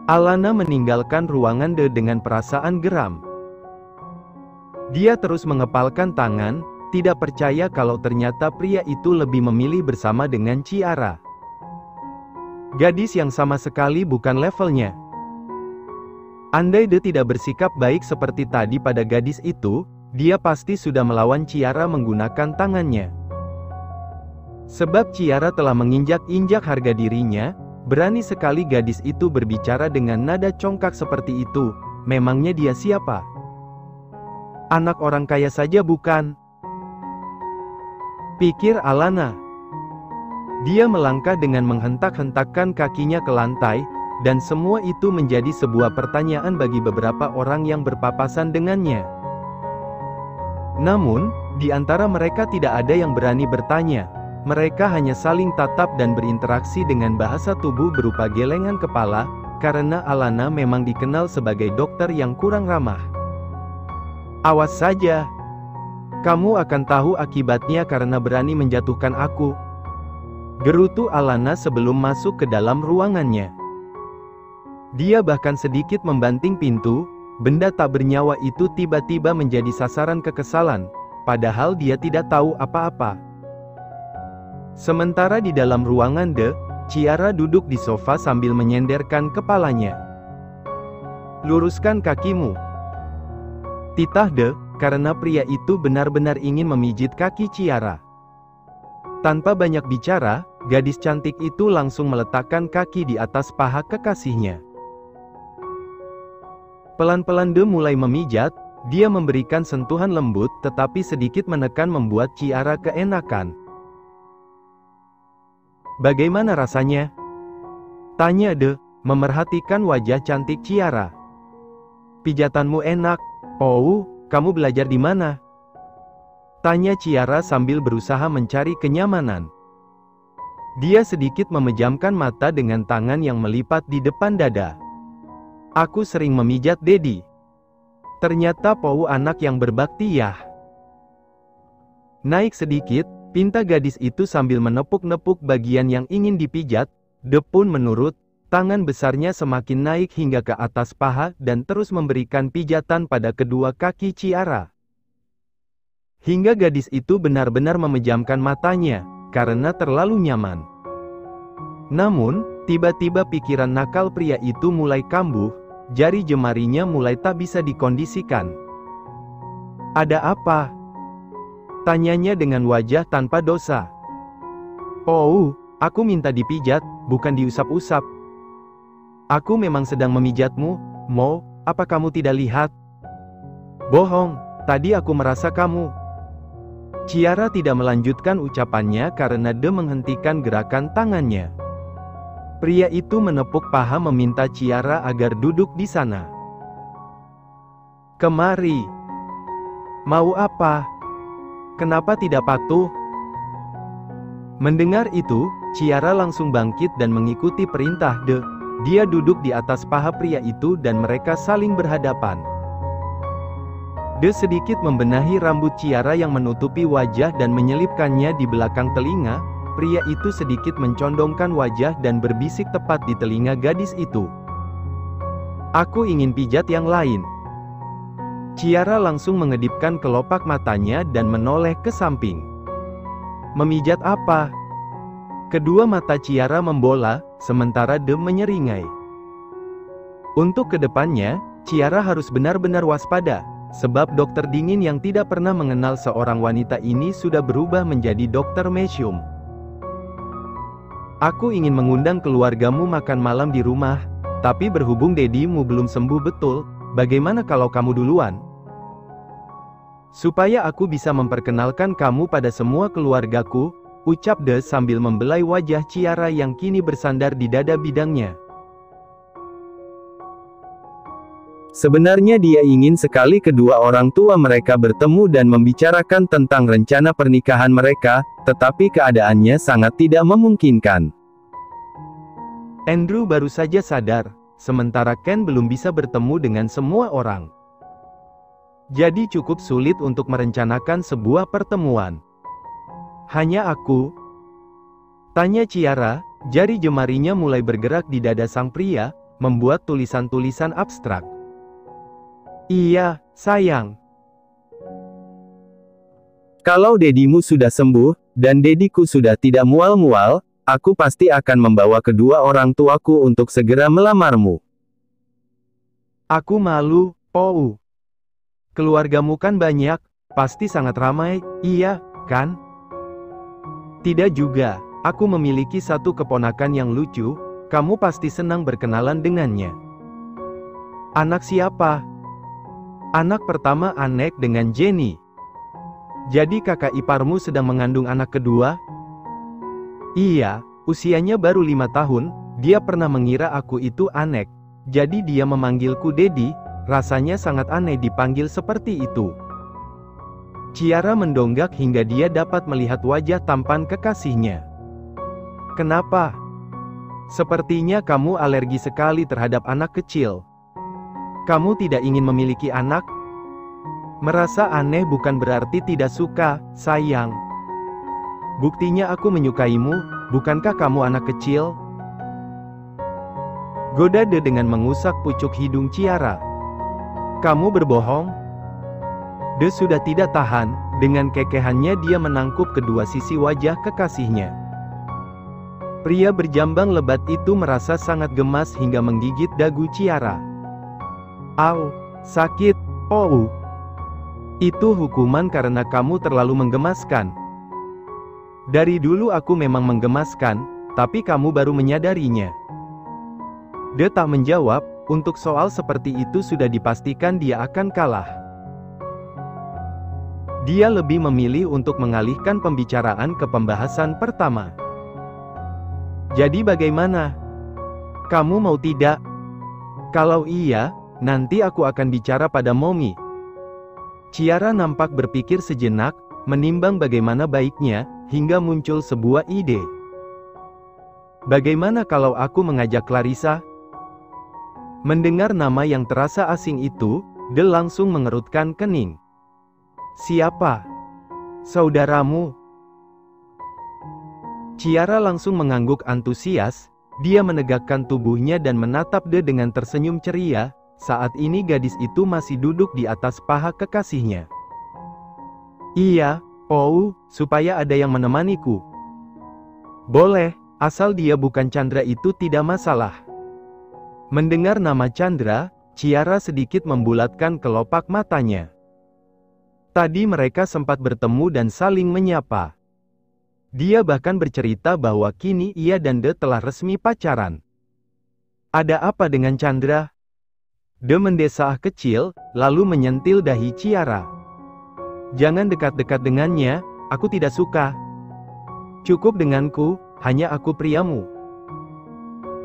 Alana meninggalkan ruangan dengan perasaan geram. Dia terus mengepalkan tangan, tidak percaya kalau ternyata pria itu lebih memilih bersama dengan Ciara. Gadis yang sama sekali bukan levelnya. Andai dia tidak bersikap baik seperti tadi pada gadis itu, dia pasti sudah melawan Ciara menggunakan tangannya. Sebab Ciara telah menginjak-injak harga dirinya, berani sekali gadis itu berbicara dengan nada congkak seperti itu. Memangnya dia siapa? Anak orang kaya saja bukan? Pikir Alana. Dia melangkah dengan menghentak-hentakkan kakinya ke lantai, dan semua itu menjadi sebuah pertanyaan bagi beberapa orang yang berpapasan dengannya. Namun, di antara mereka tidak ada yang berani bertanya. Mereka hanya saling tatap dan berinteraksi dengan bahasa tubuh berupa gelengan kepala, karena Alana memang dikenal sebagai dokter yang kurang ramah. Awas saja. Kamu akan tahu akibatnya karena berani menjatuhkan aku. Gerutu Alana sebelum masuk ke dalam ruangannya. Dia bahkan sedikit membanting pintu, benda tak bernyawa itu tiba-tiba menjadi sasaran kekesalan, padahal dia tidak tahu apa-apa. Sementara di dalam ruangan Ciara duduk di sofa sambil menyenderkan kepalanya. Luruskan kakimu. Titah karena pria itu benar-benar ingin memijit kaki Ciara. Tanpa banyak bicara, gadis cantik itu langsung meletakkan kaki di atas paha kekasihnya. Pelan-pelan mulai memijat, dia memberikan sentuhan lembut tetapi sedikit menekan membuat Ciara keenakan. Bagaimana rasanya? Tanya memerhatikan wajah cantik Ciara. Pijatanmu enak. Oh, kamu belajar di mana? Tanya Ciara sambil berusaha mencari kenyamanan. Dia sedikit memejamkan mata dengan tangan yang melipat di depan dada. Aku sering memijat Dedi. Ternyata Pou anak yang berbakti ya. Naik sedikit, pinta gadis itu sambil menepuk-nepuk bagian yang ingin dipijat. Pun menurut. Tangan besarnya semakin naik hingga ke atas paha dan terus memberikan pijatan pada kedua kaki Ciara. Hingga gadis itu benar-benar memejamkan matanya, karena terlalu nyaman. Namun, tiba-tiba pikiran nakal pria itu mulai kambuh, jari jemarinya mulai tak bisa dikondisikan. Ada apa? Tanyanya dengan wajah tanpa dosa. Oh, aku minta dipijat, bukan diusap-usap. Aku memang sedang memijatmu, Mo, apa kamu tidak lihat? Bohong, tadi aku merasa kamu. Ciara tidak melanjutkan ucapannya karena menghentikan gerakan tangannya. Pria itu menepuk paha meminta Ciara agar duduk di sana. Kemari. Mau apa? Kenapa tidak patuh? Mendengar itu, Ciara langsung bangkit dan mengikuti perintah Dia duduk di atas paha pria itu dan mereka saling berhadapan. Sedikit membenahi rambut Ciara yang menutupi wajah dan menyelipkannya di belakang telinga. Pria itu sedikit mencondongkan wajah dan berbisik tepat di telinga gadis itu. Aku ingin pijat yang lain. Ciara langsung mengedipkan kelopak matanya dan menoleh ke samping. Memijat apa? Kedua mata Ciara membola, sementara menyeringai. Untuk kedepannya, Ciara harus benar-benar waspada, sebab dokter dingin yang tidak pernah mengenal seorang wanita ini sudah berubah menjadi dokter mesum. Aku ingin mengundang keluargamu makan malam di rumah, tapi berhubung dedimu belum sembuh betul, bagaimana kalau kamu duluan? Supaya aku bisa memperkenalkan kamu pada semua keluargaku, ucap sambil membelai wajah Ciara yang kini bersandar di dada bidangnya. Sebenarnya dia ingin sekali kedua orang tua mereka bertemu dan membicarakan tentang rencana pernikahan mereka, tetapi keadaannya sangat tidak memungkinkan. Andrew baru saja sadar, sementara Ken belum bisa bertemu dengan semua orang. Jadi cukup sulit untuk merencanakan sebuah pertemuan. Hanya aku? Tanya Ciara, jari jemarinya mulai bergerak di dada sang pria, membuat tulisan-tulisan abstrak. Iya, sayang. Kalau dedimu sudah sembuh, dan dediku sudah tidak mual-mual, aku pasti akan membawa kedua orang tuaku untuk segera melamarmu. Aku malu, Pou. Keluargamu kan banyak, pasti sangat ramai, iya, kan? Tidak juga, aku memiliki satu keponakan yang lucu, kamu pasti senang berkenalan dengannya. Anak siapa? Anak pertama Anek dengan Jenny. Jadi kakak iparmu sedang mengandung anak kedua? Iya, usianya baru 5 tahun, dia pernah mengira aku itu Anek. Jadi dia memanggilku Dedi, rasanya sangat aneh dipanggil seperti itu. Ciara mendonggak hingga dia dapat melihat wajah tampan kekasihnya. Kenapa? Sepertinya kamu alergi sekali terhadap anak kecil. Kamu tidak ingin memiliki anak? Merasa aneh bukan berarti tidak suka, sayang. Buktinya aku menyukaimu, bukankah kamu anak kecil? Goda De dengan mengusap pucuk hidung Ciara. Kamu berbohong? De sudah tidak tahan, dengan kekehannya dia menangkup kedua sisi wajah kekasihnya. Pria berjambang lebat itu merasa sangat gemas hingga menggigit dagu Ciara. Au, sakit, Pou. Itu hukuman karena kamu terlalu menggemaskan. Dari dulu aku memang menggemaskan, tapi kamu baru menyadarinya. De tak menjawab, untuk soal seperti itu sudah dipastikan dia akan kalah. Dia lebih memilih untuk mengalihkan pembicaraan ke pembahasan pertama. Jadi bagaimana? Kamu mau tidak? Kalau iya, nanti aku akan bicara pada Momi. Ciara nampak berpikir sejenak, menimbang bagaimana baiknya, hingga muncul sebuah ide. Bagaimana kalau aku mengajak Clarissa? Mendengar nama yang terasa asing itu, De langsung mengerutkan kening. Siapa? Saudaramu? Ciara langsung mengangguk antusias, dia menegakkan tubuhnya dan menatap De dengan tersenyum ceria. Saat ini gadis itu masih duduk di atas paha kekasihnya. Iya, Pou, supaya ada yang menemaniku. Boleh, asal dia bukan Chandra itu tidak masalah. Mendengar nama Chandra, Ciara sedikit membulatkan kelopak matanya. Tadi mereka sempat bertemu dan saling menyapa. Dia bahkan bercerita bahwa kini ia dan De telah resmi pacaran. Ada apa dengan Chandra? De mendesah kecil, lalu menyentil dahi Ciara. Jangan dekat-dekat dengannya, aku tidak suka. Cukup denganku, hanya aku priamu.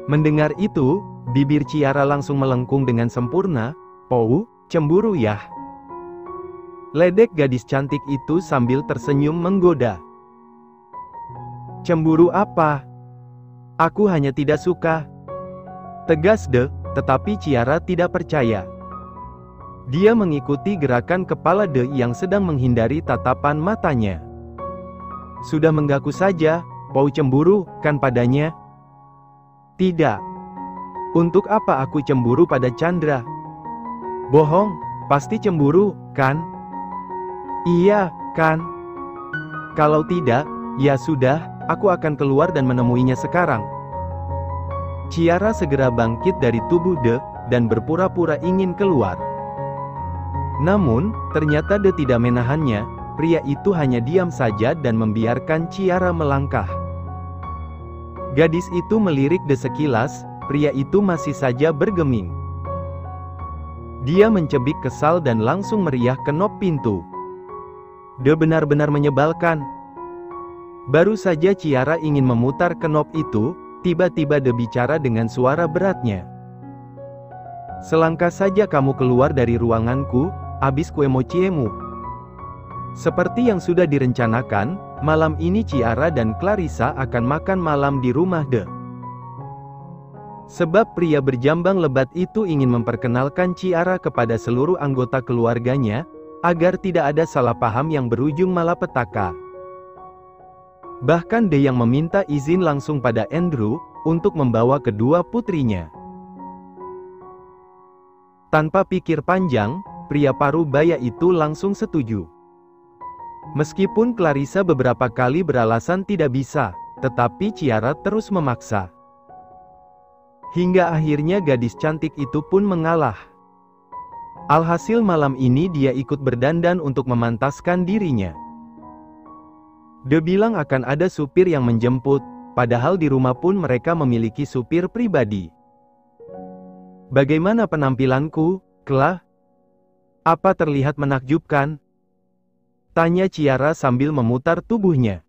Mendengar itu, bibir Ciara langsung melengkung dengan sempurna. Pou, cemburu ya? Ledek gadis cantik itu sambil tersenyum menggoda. Cemburu apa? Aku hanya tidak suka. Tegas De. Tetapi Ciara tidak percaya. Dia mengikuti gerakan kepala De yang sedang menghindari tatapan matanya. Sudah mengaku saja, Pou cemburu, kan padanya? Tidak. Untuk apa aku cemburu pada Chandra? Bohong, pasti cemburu, kan? Iya, kan? Kalau tidak, ya sudah, aku akan keluar dan menemuinya sekarang. Ciara segera bangkit dari tubuh De, dan berpura-pura ingin keluar. Namun, ternyata De tidak menahannya, pria itu hanya diam saja dan membiarkan Ciara melangkah. Gadis itu melirik De sekilas, pria itu masih saja bergeming. Dia mencebik kesal dan langsung meriah kenop pintu. De benar-benar menyebalkan. Baru saja Ciara ingin memutar kenop itu, tiba-tiba De bicara dengan suara beratnya. Selangkah saja kamu keluar dari ruanganku, habis kue mochiemu. Seperti yang sudah direncanakan, malam ini Ciara dan Clarissa akan makan malam di rumah De. Sebab pria berjambang lebat itu ingin memperkenalkan Ciara kepada seluruh anggota keluarganya, agar tidak ada salah paham yang berujung malapetaka. Bahkan De yang meminta izin langsung pada Andrew, untuk membawa kedua putrinya. Tanpa pikir panjang, pria parubaya itu langsung setuju. Meskipun Clarissa beberapa kali beralasan tidak bisa, tetapi Ciara terus memaksa. Hingga akhirnya gadis cantik itu pun mengalah. Alhasil malam ini dia ikut berdandan untuk memantaskan dirinya. Dia bilang akan ada supir yang menjemput, padahal di rumah pun mereka memiliki supir pribadi. Bagaimana penampilanku, Cla? Apa terlihat menakjubkan? Tanya Ciara sambil memutar tubuhnya.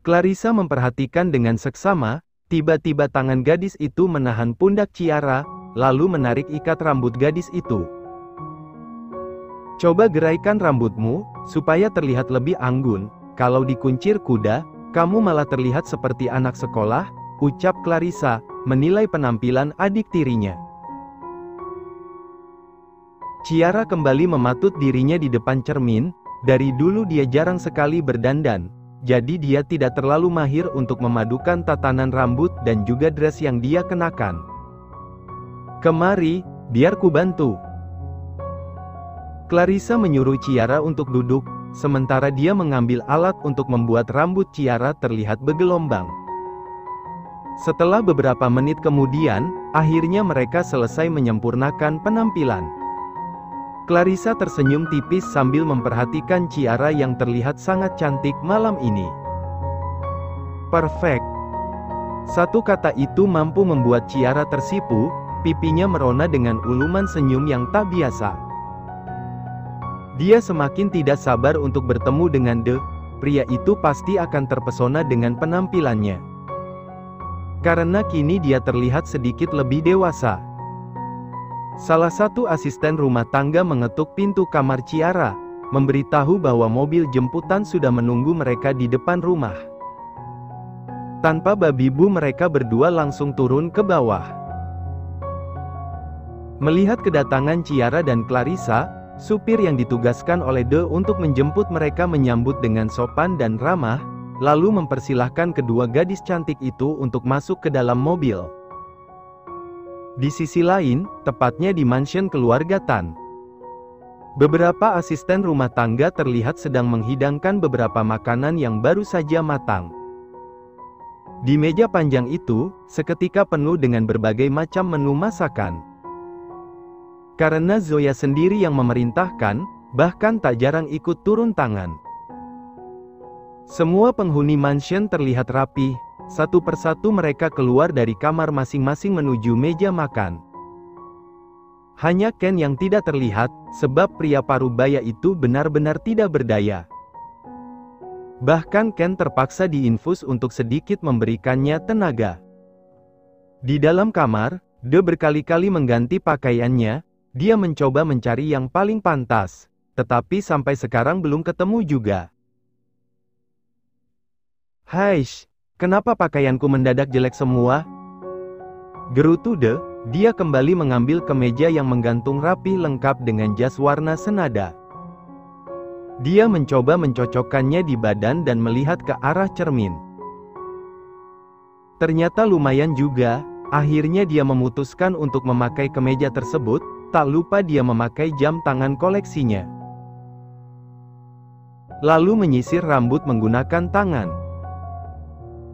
Clarissa memperhatikan dengan seksama, tiba-tiba tangan gadis itu menahan pundak Ciara, lalu menarik ikat rambut gadis itu. Coba geraikan rambutmu, supaya terlihat lebih anggun. Kalau dikuncir kuda, kamu malah terlihat seperti anak sekolah, ucap Clarissa, menilai penampilan adik tirinya. Ciara kembali mematut dirinya di depan cermin. Dari dulu dia jarang sekali berdandan, jadi dia tidak terlalu mahir untuk memadukan tatanan rambut dan juga dress yang dia kenakan. Kemari, biar ku bantu. Clarissa menyuruh Ciara untuk duduk, sementara dia mengambil alat untuk membuat rambut Ciara terlihat bergelombang. Setelah beberapa menit kemudian, akhirnya mereka selesai menyempurnakan penampilan. Clarissa tersenyum tipis sambil memperhatikan Ciara yang terlihat sangat cantik malam ini. Perfect. Satu kata itu mampu membuat Ciara tersipu, pipinya merona dengan uluman senyum yang tak biasa. Dia semakin tidak sabar untuk bertemu dengan pria itu pasti akan terpesona dengan penampilannya. Karena kini dia terlihat sedikit lebih dewasa. Salah satu asisten rumah tangga mengetuk pintu kamar Ciara, memberitahu bahwa mobil jemputan sudah menunggu mereka di depan rumah. Tanpa babi bu mereka berdua langsung turun ke bawah. Melihat kedatangan Ciara dan Clarissa, supir yang ditugaskan oleh untuk menjemput mereka menyambut dengan sopan dan ramah, lalu mempersilahkan kedua gadis cantik itu untuk masuk ke dalam mobil. Di sisi lain, tepatnya di mansion keluarga Tan, beberapa asisten rumah tangga terlihat sedang menghidangkan beberapa makanan yang baru saja matang. Di meja panjang itu, seketika penuh dengan berbagai macam menu masakan. Karena Zoya sendiri yang memerintahkan, bahkan tak jarang ikut turun tangan. Semua penghuni mansion terlihat rapi. Satu persatu mereka keluar dari kamar masing-masing menuju meja makan. Hanya Ken yang tidak terlihat, sebab pria parubaya itu benar-benar tidak berdaya. Bahkan Ken terpaksa diinfus untuk sedikit memberikannya tenaga. Di dalam kamar, berkali-kali mengganti pakaiannya, dia mencoba mencari yang paling pantas, tetapi sampai sekarang belum ketemu juga. Haish! Kenapa pakaianku mendadak jelek semua? Gerutu dia kembali mengambil kemeja yang menggantung rapi lengkap dengan jas warna senada. Dia mencoba mencocokkannya di badan dan melihat ke arah cermin. Ternyata lumayan juga, akhirnya dia memutuskan untuk memakai kemeja tersebut, tak lupa dia memakai jam tangan koleksinya. Lalu menyisir rambut menggunakan tangan.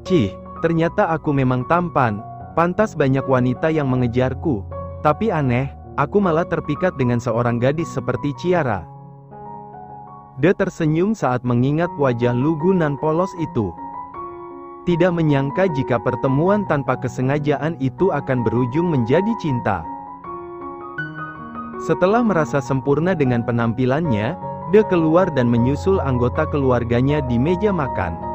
Cih, ternyata aku memang tampan, pantas banyak wanita yang mengejarku. Tapi aneh, aku malah terpikat dengan seorang gadis seperti Ciara. Dia tersenyum saat mengingat wajah lugu nan polos itu. Tidak menyangka jika pertemuan tanpa kesengajaan itu akan berujung menjadi cinta. Setelah merasa sempurna dengan penampilannya, dia keluar dan menyusul anggota keluarganya di meja makan.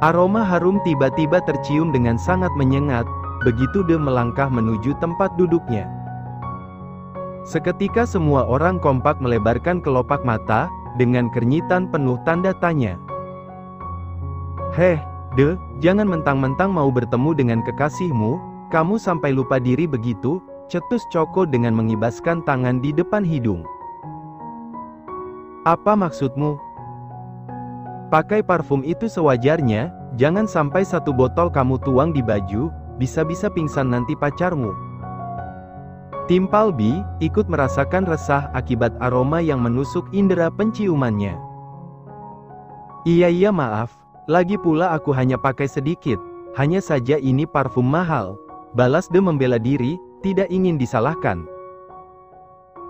Aroma harum tiba-tiba tercium dengan sangat menyengat, begitu dia melangkah menuju tempat duduknya. Seketika semua orang kompak melebarkan kelopak mata, dengan keringitan penuh tanda tanya. Heh, jangan mentang-mentang mau bertemu dengan kekasihmu, kamu sampai lupa diri begitu, cetus Coko dengan mengibaskan tangan di depan hidung. Apa maksudmu? Pakai parfum itu sewajarnya, jangan sampai satu botol kamu tuang di baju, bisa-bisa pingsan nanti pacarmu. Timpalbi ikut merasakan resah akibat aroma yang menusuk indera penciumannya. Iya maaf, lagi pula aku hanya pakai sedikit, hanya saja ini parfum mahal, balas De membela diri, tidak ingin disalahkan.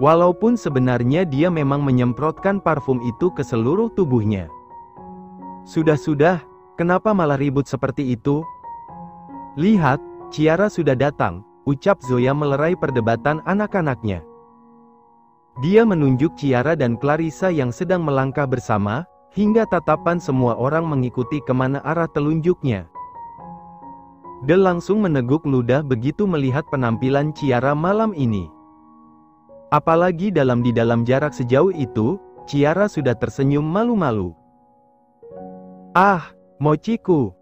Walaupun sebenarnya dia memang menyemprotkan parfum itu ke seluruh tubuhnya. Sudah, kenapa malah ribut seperti itu? Lihat, Ciara sudah datang, ucap Zoya melerai perdebatan anak-anaknya. Dia menunjuk Ciara dan Clarissa yang sedang melangkah bersama, hingga tatapan semua orang mengikuti kemana arah telunjuknya. De langsung meneguk ludah begitu melihat penampilan Ciara malam ini. Apalagi di dalam jarak sejauh itu, Ciara sudah tersenyum malu-malu. Ah, mochiku,